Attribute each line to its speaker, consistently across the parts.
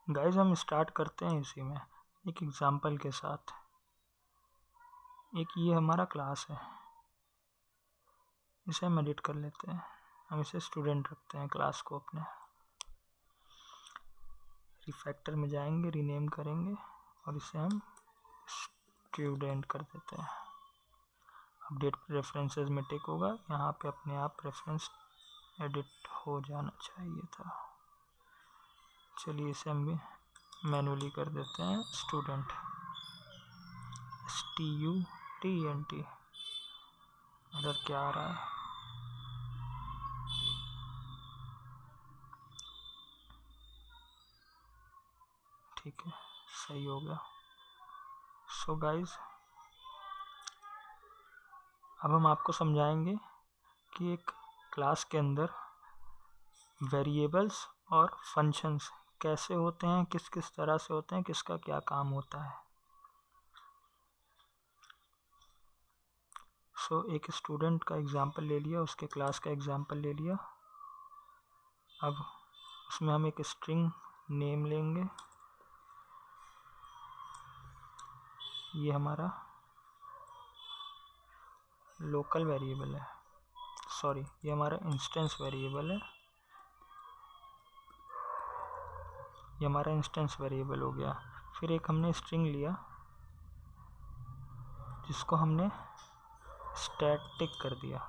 Speaker 1: Guys हम start करते हैं इसी में एक एग्जांपल के साथ। एक ये हमारा क्लास है, इसे हम एडिट कर लेते हैं। हम इसे स्टूडेंट रखते हैं क्लास को अपने। रिफैक्टर में जाएंगे, रीनेम करेंगे और इसे हम स्टूडेंट कर देते हैं। अपडेट रेफरेंसेस में टिक होगा, यहाँ पे अपने आप रेफरेंस एडिट हो जाना चाहिए था। चलिए इसे हम भी मैनुअली कर देते हैं स्टूडेंट, STUDENT। इधर क्या आ रहा है? ठीक है, सही हो गया। सो गाइज अब हम आपको समझाएंगे कि एक क्लास के अंदर वेरिएबल्स और फंक्शंस कैसे होते हैं, किस किस तरह से होते हैं, किसका क्या काम होता है। सो एक स्टूडेंट का एग्जांपल ले लिया, उसके क्लास का एग्जांपल ले लिया। अब उसमें हम एक स्ट्रिंग नेम लेंगे। ये हमारा लोकल वेरिएबल है, सॉरी ये हमारा इंस्टेंस वेरिएबल है। ये हमारा इंस्टेंस वेरिएबल हो गया। फिर एक हमने स्ट्रिंग लिया जिसको हमने स्टैटिक कर दिया,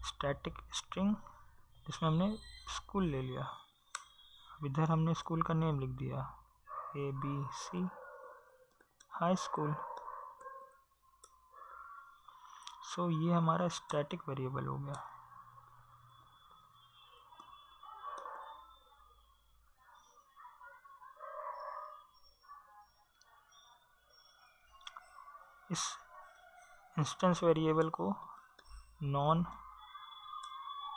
Speaker 1: स्टैटिक स्ट्रिंग, जिसमें हमने स्कूल ले लिया। अब इधर हमने स्कूल का नेम लिख दिया, ABC हाई स्कूल। सो ये हमारा स्टैटिक वेरिएबल हो गया। इस इंस्टेंस वेरिएबल को नॉन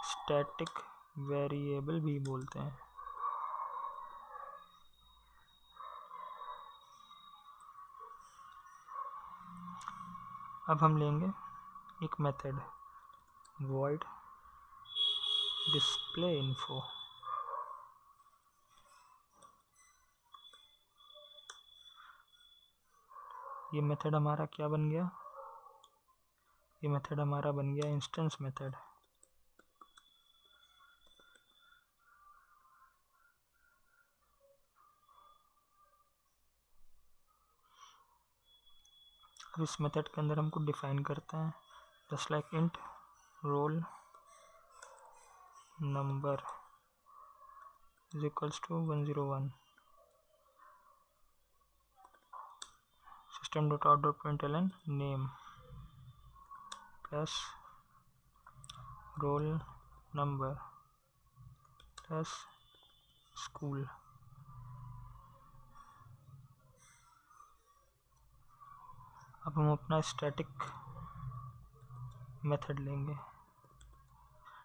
Speaker 1: स्टैटिक वेरिएबल भी बोलते हैं। अब हम लेंगे एक मेथड void display info। ये मेथड हमारा क्या बन गया? ये मेथड हमारा बन गया इंस्टेंस मेथड। अब इस मेथड के अंदर हमको डिफाइन करते हैं just like int roll number is equals to 101 system dot out dot println name plus roll number plus school. अब हम अपना स्टैटिक मेथड लेंगे।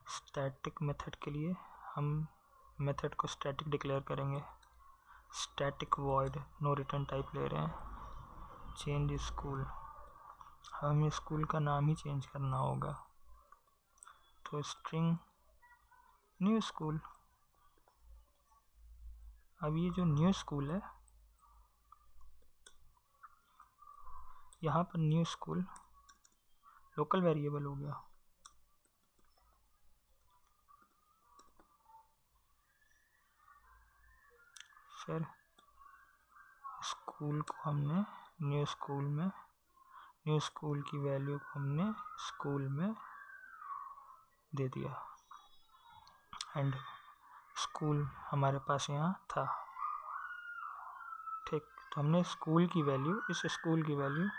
Speaker 1: स्टैटिक मेथड के लिए हम मेथड को स्टैटिक डिक्लेयर करेंगे। Static void no return type ले रहे हैं। चेंज स्कूल, हमें स्कूल का नाम ही चेंज करना होगा, तो स्ट्रिंग न्यू स्कूल। अब ये जो न्यू स्कूल है, यहाँ पर न्यू स्कूल लोकल वेरिएबल हो गया। फिर स्कूल को हमने न्यू स्कूल में, न्यू स्कूल की वैल्यू को हमने स्कूल में दे दिया एंड स्कूल हमारे पास यहाँ था। ठीक, तो हमने स्कूल की वैल्यू, इस स्कूल की वैल्यू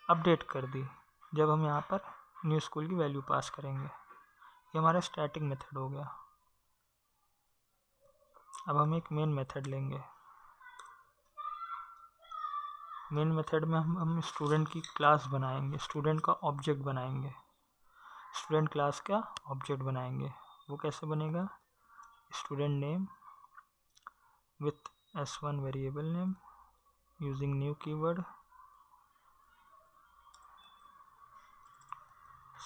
Speaker 1: अपडेट कर दी जब हम यहाँ पर न्यू स्कूल की वैल्यू पास करेंगे। ये हमारा स्टैटिक मेथड हो गया। अब हम एक मेन मेथड लेंगे। मेन मेथड में हम स्टूडेंट की क्लास बनाएंगे, स्टूडेंट का ऑब्जेक्ट बनाएंगे, स्टूडेंट क्लास का ऑब्जेक्ट बनाएंगे। वो कैसे बनेगा? Student name with S1 variable name using new keyword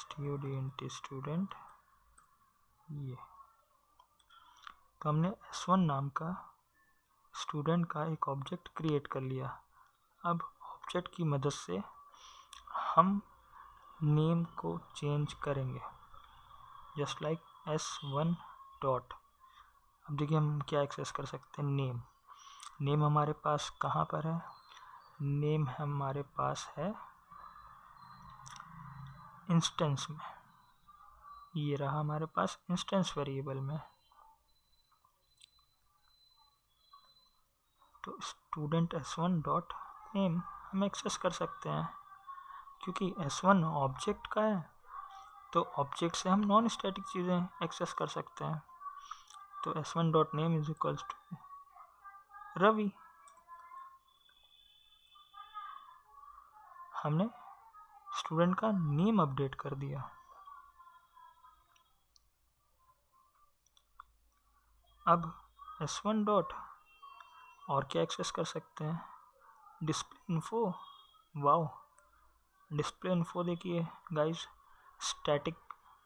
Speaker 1: student. ये तो हमने S1 नाम का स्टूडेंट का एक ऑब्जेक्ट क्रिएट कर लिया। अब ऑब्जेक्ट की मदद से हम नेम को चेंज करेंगे, जस्ट लाइक s1 डॉट। अब देखिए हम क्या एक्सेस कर सकते हैं, नेम। नेम हमारे पास कहाँ पर है, नेम हमारे पास है इंस्टेंस में, ये रहा हमारे पास इंस्टेंस वेरिएबल में। तो स्टूडेंट s1 डॉट नेम हम एक्सेस कर सकते हैं, क्योंकि s1 ऑब्जेक्ट का है तो ऑब्जेक्ट से हम नॉन स्टैटिक चीज़ें एक्सेस कर सकते हैं। तो s1 dot name is equals to Ravi. हमने स्टूडेंट का नेम अपडेट कर दिया। अब s1 डॉट और क्या एक्सेस कर सकते हैं, display info. Wow, display info देखिए गाइस, स्टैटिक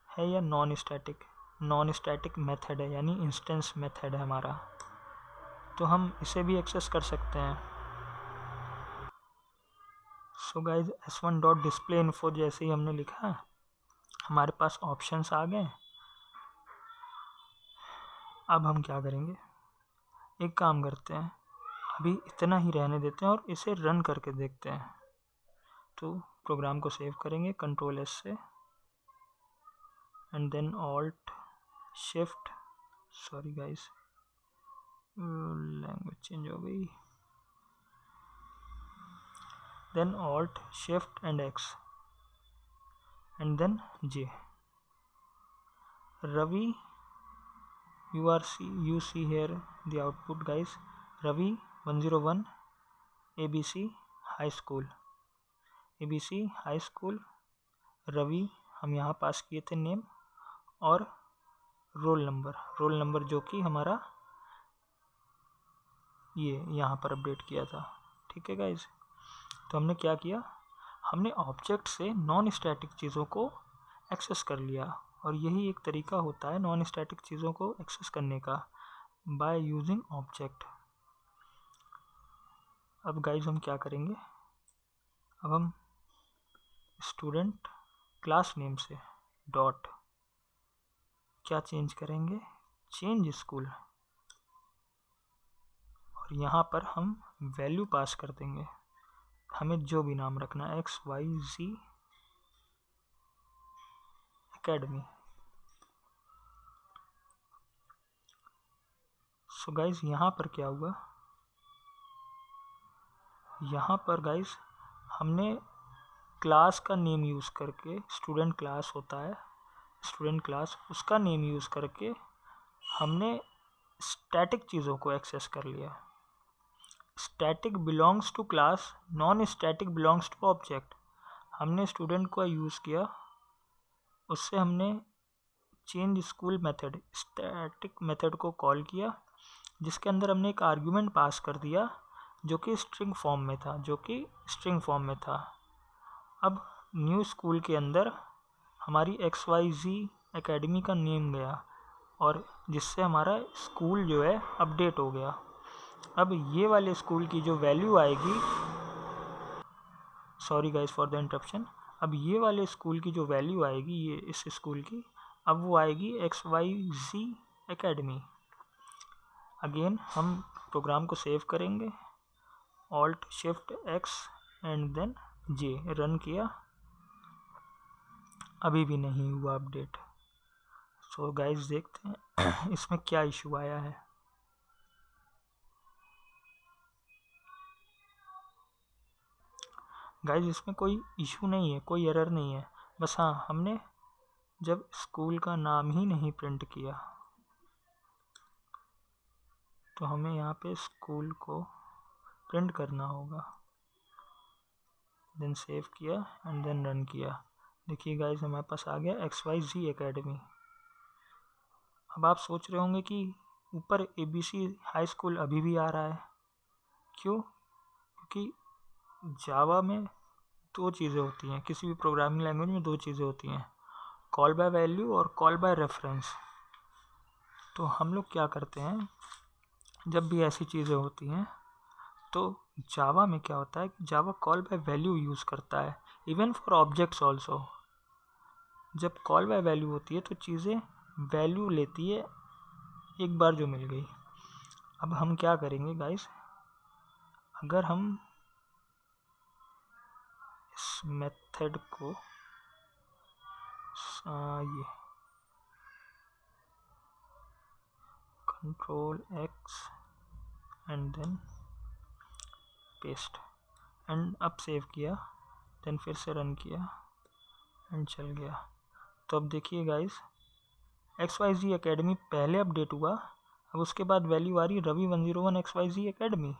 Speaker 1: है या non static, non static method है, यानी इंस्टेंस मेथड है हमारा, तो हम इसे भी एक्सेस कर सकते हैं। So guys s1 dot display info जैसे ही हमने लिखा, हमारे पास ऑप्शंस आ गए। अब हम क्या करेंगे, एक काम करते हैं, अभी इतना ही रहने देते हैं और इसे रन करके देखते हैं। तो प्रोग्राम को सेव करेंगे कंट्रोल S से, and then alt shift, sorry guys language change हो गई, then alt shift and X and then J। Ravi, you see here the output guys, Ravi 101 ABC High School, ABC High School Ravi हम यहाँ पास किए थे name, और roll number जो कि हमारा ये यहाँ पर अपडेट किया था। ठीक है गाइज, तो हमने क्या किया, हमने ऑब्जेक्ट से नॉन स्टैटिक चीज़ों को एक्सेस कर लिया, और यही एक तरीका होता है नॉन स्टैटिक चीज़ों को एक्सेस करने का, बाय यूजिंग ऑब्जेक्ट। अब गाइज हम क्या करेंगे, अब हम स्टूडेंट क्लास नेम से डॉट क्या चेंज करेंगे, चेंज स्कूल, और यहाँ पर हम वैल्यू पास कर देंगे, हमें जो भी नाम रखना है, XYZ एकेडमी। सो गाइज यहाँ पर क्या हुआ, यहाँ पर गाइज हमने क्लास का नेम यूज़ करके, स्टूडेंट क्लास होता है, स्टूडेंट क्लास, उसका नेम यूज़ करके हमने स्टैटिक चीज़ों को एक्सेस कर लिया। Static belongs to class, non static belongs to object. हमने स्टूडेंट को यूज़ किया, उससे हमने change school method, static method को कॉल किया, जिसके अंदर हमने एक आर्गुमेंट पास कर दिया जो कि स्ट्रिंग फॉर्म में था, अब न्यू स्कूल के अंदर हमारी XYZ एकेडमी का नेम गया, और जिससे हमारा स्कूल जो है अपडेट हो गया। अब ये वाले स्कूल की जो वैल्यू आएगी, sorry guys for the interruption, अब ये वाले स्कूल की जो वैल्यू आएगी, ये इस स्कूल की, अब वो आएगी XYZ एकेडमी। अगेन हम प्रोग्राम को सेव करेंगे, alt shift X and then J, run किया, अभी भी नहीं हुआ अपडेट। सो गाइस देखते हैं इसमें क्या इशू आया है। गाइस इसमें कोई इशू नहीं है, कोई एरर नहीं है, बस हाँ हमने जब स्कूल का नाम ही नहीं प्रिंट किया, तो हमें यहाँ पे स्कूल को प्रिंट करना होगा। देन सेव किया एंड देन रन किया, देखिए गाइस हमारे पास आ गया XYZ एकेडमी। अब आप सोच रहे होंगे कि ऊपर ABC हाई स्कूल अभी भी आ रहा है, क्यों? क्योंकि जावा में दो चीज़ें होती हैं, किसी भी प्रोग्रामिंग लैंग्वेज में दो चीज़ें होती हैं, कॉल बाय वैल्यू और कॉल बाय रेफरेंस। तो हम लोग क्या करते हैं, जब भी ऐसी चीज़ें होती हैं तो जावा में क्या होता है कि जावा कॉल बाय वैल्यू यूज़ करता है, इवन फॉर ऑब्जेक्ट्स ऑल्सो। जब कॉल बाय वैल्यू होती है तो चीज़ें वैल्यू लेती है एक बार जो मिल गई। अब हम क्या करेंगे गाइस, अगर हम इस मेथड को ये control X and then paste and अब सेव किया, देन फिर से रन किया एंड चल गया। तो अब देखिए गाइस, XYZ एकेडमी पहले अपडेट हुआ, अब उसके बाद वैल्यू आ रही रवि 101 XYZ एकेडमी।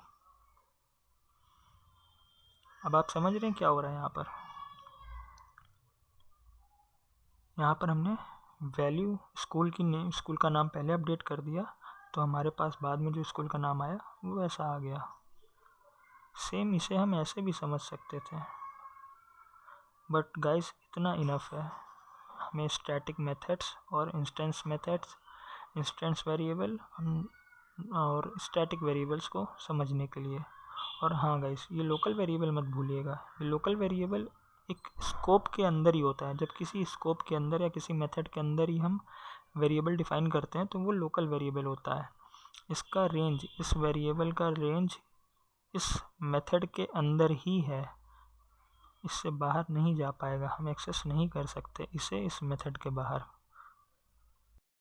Speaker 1: अब आप समझ रहे हैं क्या हो रहा है यहाँ पर। यहाँ पर हमने वैल्यू स्कूल का नाम पहले अपडेट कर दिया, तो हमारे पास बाद में जो स्कूल का नाम आया वो ऐसा आ गया। सेम इसे हम ऐसे भी समझ सकते थे, बट गाइस इतना इनफ है हमें स्टैटिक मेथड्स और इंस्टेंस वेरिएबल और स्टैटिक वेरिएबल्स को समझने के लिए। और हाँ गाइस, ये लोकल वेरिएबल मत भूलिएगा, ये लोकल वेरिएबल एक स्कोप के अंदर ही होता है। जब किसी स्कोप के अंदर या किसी मेथड के अंदर ही हम वेरिएबल डिफाइन करते हैं तो वो लोकल वेरिएबल होता है। इसका रेंज, इस वेरिएबल का रेंज इस मेथड के अंदर ही है, इससे बाहर नहीं जा पाएगा, हम एक्सेस नहीं कर सकते इसे इस मेथड के बाहर।